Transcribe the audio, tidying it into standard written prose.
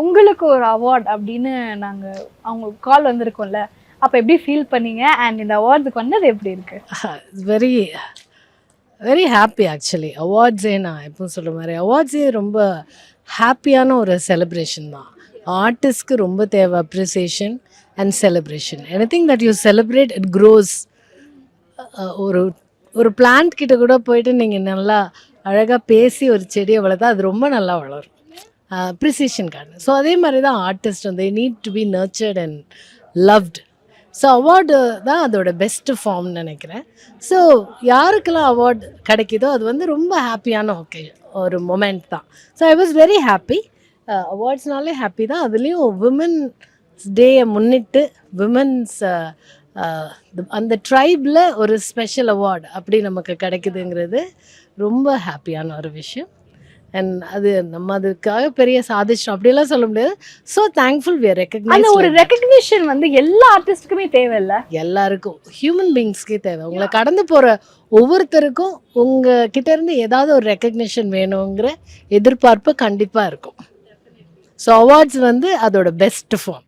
உங்களுக்கு ஒரு அவார்ட் அப்படின்னு நாங்க அவங்களுக்கு கால் வந்திருக்கோம்ல, அப்ப எப்படி ஃபீல் பண்ணீங்க? அண்ட் இந்த அவார்டுக்கு வந்தது எப்படி இருக்கு? Very very happy actually. அவார்ட்ஸே நான் எப்பவும் சொல்கிற மாதிரி அவார்ட்ஸே ரொம்ப ஹாப்பியான ஒரு செலிப்ரேஷன் தான். ஆர்டிஸ்ட்க்கு ரொம்ப தேவை appreciation and celebration. Anything that you celebrate it cross. ஒரு ஒரு பிளான்ட் கிட்ட கூட போயிட்டு நீங்கள் நல்லா அழகாக பேசி ஒரு செடியை வளர்த்தா அது ரொம்ப நல்லா வளரும். Appreciation card. ஸோ அதே மாதிரி தான் ஆர்டிஸ்ட் வந்து need to be nurtured and loved. So award தான் அதோட பெஸ்ட்டு ஃபார்ம்னு நினைக்கிறேன். ஸோ யாருக்கெல்லாம் அவார்டு கிடைக்குதோ அது வந்து ரொம்ப ஹாப்பியான ஒரு மொமெண்ட் தான். So I was very happy. அவார்ட்ஸ்னாலே ஹாப்பி தான். அதுலேயும் விமன்ஸ் டேயை முன்னிட்டு விமன்ஸ் அந்த ட்ரைபில் ஒரு ஸ்பெஷல் அவார்டு அப்படி நமக்கு கிடைக்குதுங்கிறது ரொம்ப ஹாப்பியான ஒரு விஷயம். அண்ட் அது நம்ம அதுக்காக பெரிய சாதிச்சோம் அப்படிலாம் சொல்ல முடியாது. ஸோ தேங்க்ஃபுல் வி ஆர் அந்த ரெக்கக்னைஸ்ட். ஒரு ரெகக்னிஷன் வந்து எல்லா ஆர்டிஸ்டுக்குமே தேவையில்ல. எல்லாருக்கும் ஹியூமன் பீயிங்ஸ்க்கே தேவை. உங்களை கடந்து போகிற ஒவ்வொருத்தருக்கும் உங்கள் கிட்டேருந்து ஏதாவது ஒரு ரெக்கக்னிஷன் வேணுங்கிற எதிர்பார்ப்பு கண்டிப்பாக இருக்கும். ஸோ அவார்ட்ஸ் வந்து அதோட பெஸ்ட் ஃபார்ம்.